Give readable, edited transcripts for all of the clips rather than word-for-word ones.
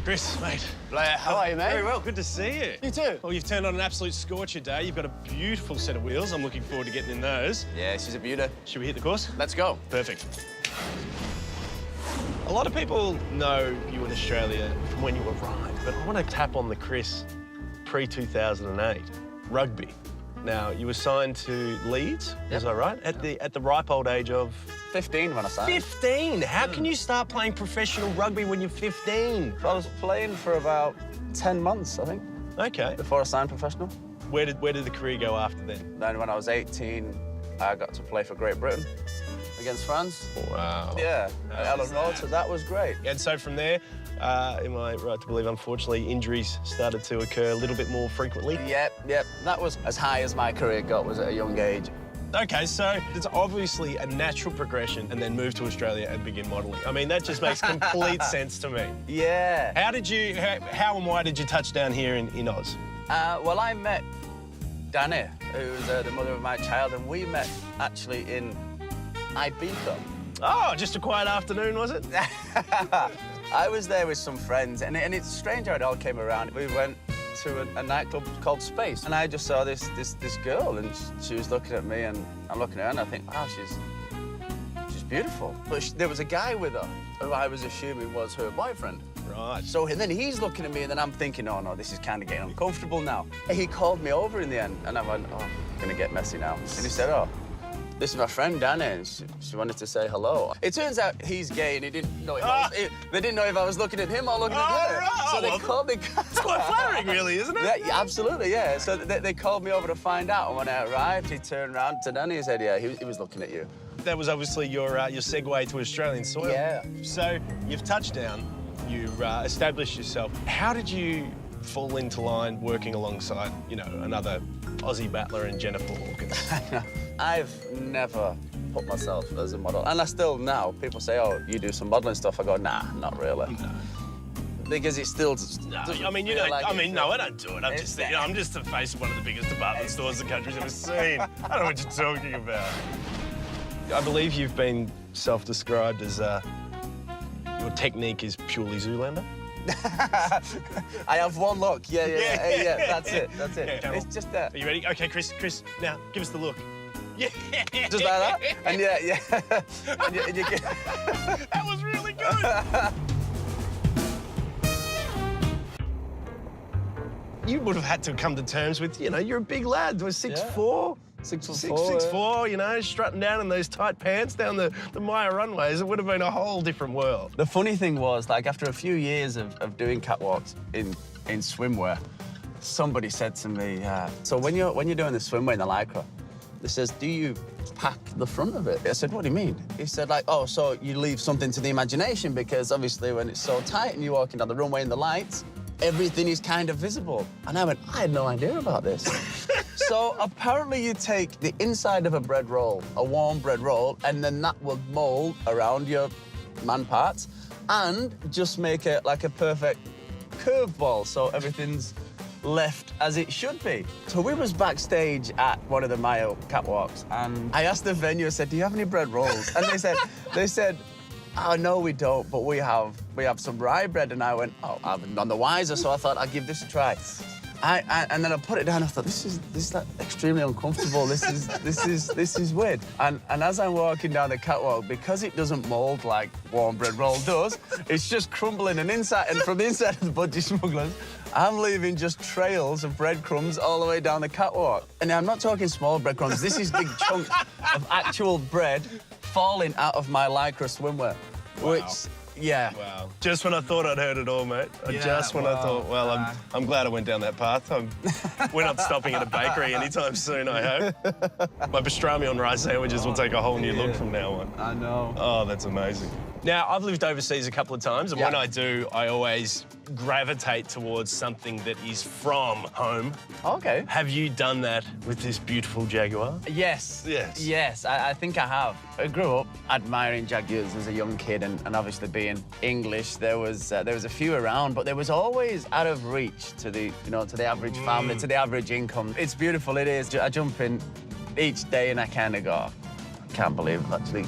Kris, mate. Blair, how are you, mate? Very well, good to see you. You too. Well, you've turned on an absolute scorcher day. You've got a beautiful set of wheels. I'm looking forward to getting in those. Yeah, she's a beauty. Should we hit the course? Let's go. Perfect. A lot of people know you in Australia from when you arrived, but I want to tap on the Kris pre-2008 rugby. Now, you were signed to Leeds, is that right? At the ripe old age of 15 when I signed. 15. How can you start playing professional rugby when you're 15? I was playing for about 10 months, I think, Okay. before I signed professional. Where did the career go after then? Then when I was 18, I got to play for Great Britain against France. Wow. Yeah, at How was Ellen Road, that? so that was great. And so from there, am I right to believe, unfortunately, injuries started to occur a little bit more frequently? Yep. That was as high as my career got, was at a young age. Okay, so it's obviously a natural progression and then move to Australia and begin modelling. I mean, that just makes complete sense to me. Yeah. How and why did you touch down here in Oz? Well, I met Danny, who's the mother of my child, and we met actually in Ibiza. Oh, just a quiet afternoon, was it? I was there with some friends, and it's strange how it all came around. We went to a nightclub called Space, and I just saw this girl, and she was looking at me, and I'm looking at her, and I think, wow, she's beautiful. But there was a guy with her who I was assuming was her boyfriend. Right. So and then he's looking at me, and then I'm thinking, oh, no, this is kind of getting uncomfortable now. He called me over in the end, and I went, oh, gonna get messy now. And he said, oh, this is my friend, Danny, and she wanted to say hello. It turns out he's gay, and he didn't know they didn't know if I was looking at him or looking at her. Right. So they Well, called me. It's quite flattering, really, isn't it? Yeah, absolutely, yeah. So they called me over to find out, and when I arrived, he turned around to Danny and said, yeah, he was looking at you. That was obviously your segue to Australian soil. Yeah. So you've touched down, you established yourself. How did you fall into line working alongside, you know, another Aussie battler and Jennifer Hawkins? I've never put myself as a model, and I still now. People say, "Oh, you do some modelling stuff." I go, "Nah, not really," because it still. I mean, you know, like no, I don't do it. I'm just the face of one of the biggest department stores the country's ever seen. I don't know what you're talking about. I believe you've been self-described as your technique is purely Zoolander. I have one look. Yeah. That's it. Yeah, It's just that. Are you ready? Okay, Kris, now give us the look. Yeah. Just like that. And yeah. and you get... That was really good. You would have had to come to terms with, you know, you're a big lad. You're 6'4". 6'4", you know, strutting down in those tight pants down the Maya runways. It would have been a whole different world. The funny thing was, like, after a few years of doing catwalks in swimwear, somebody said to me, so when you're doing the swimwear in the Lycra, it says, do you pack the front of it? I said, what do you mean? He said, like, oh, so you leave something to the imagination, because obviously when it's so tight and you're walking down the runway in the lights, everything is kind of visible. And I went, I had no idea about this. So apparently you take the inside of a bread roll, a warm bread roll, and then that will mold around your man parts and just make it like a perfect curveball, so everything's left as it should be. So we was backstage at one of the Mayo catwalks, and I asked the venue, I said, do you have any bread rolls? And they said, oh, no, we don't, but we have some rye bread. And I went, oh, I'm none the wiser, so I thought I'd give this a try. And then I put it down. I thought, this is like extremely uncomfortable. This is weird. And as I'm walking down the catwalk, because it doesn't mold like warm bread roll does, it's just crumbling. And from the inside of the budgie smugglers, I'm leaving just trails of breadcrumbs all the way down the catwalk. And I'm not talking small breadcrumbs. This is big chunks of actual bread falling out of my Lycra swimwear, which. Yeah. Wow. Just when I thought I'd heard it all, mate. I thought, well, I'm glad I went down that path. We're not stopping at a bakery anytime soon, I hope. My pastrami on rice sandwiches will take a whole new look from now on. I know. Oh, that's amazing. Now, I've lived overseas a couple of times, and when I do, I always gravitate towards something that is from home. Okay. Have you done that with this beautiful Jaguar? Yes. Yes, I think I have. I grew up admiring Jaguars as a young kid, and obviously being English, there was a few around, but there was always out of reach to the average family, to the average income. It's beautiful, it is. I jump in each day and I kind of go, I can't believe I've actually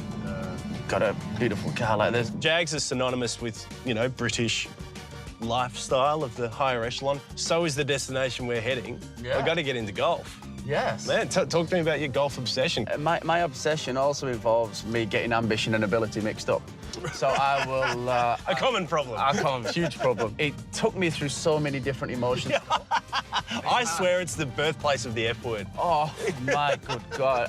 got a beautiful car like this. Jags are synonymous with, you know, British lifestyle of the higher echelon, so is the destination we're heading. Yeah. We've got to get into golf. Yes. Man, talk to me about your golf obsession. My obsession also involves me getting ambition and ability mixed up. So I will... A common problem. A huge problem. It took me through so many different emotions. I swear it's the birthplace of the F word. Oh, my good God.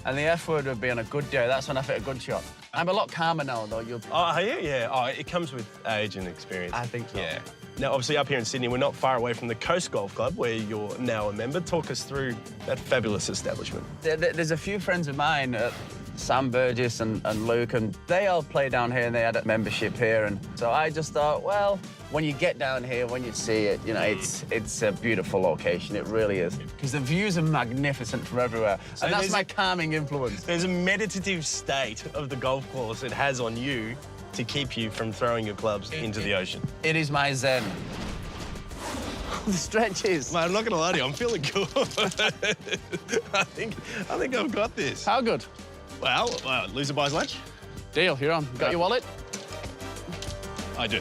And the F word would be on a good day. That's when I fit a good shot. I'm a lot calmer now, though. Oh, are you? Yeah. Oh, it comes with age and experience. I think so. Yeah. Now, obviously, up here in Sydney, we're not far away from the Coast Golf Club, where you're now a member. Talk us through that fabulous establishment. There's a few friends of mine, Sam Burgess and Luke, and they all play down here, and they had a membership here. And so I just thought, well, when you get down here, when you see it, you know, it's a beautiful location. It really is. Because the views are magnificent from everywhere. So and that's my calming influence. There's a meditative state of the golf course it has on you to keep you from throwing your clubs into the ocean. It is my zen. The stretches. Mate, I'm not gonna lie to you, I'm feeling good. I think I've got this. How good? Well, loser buys lunch. Deal, you're on. Got your wallet? I do.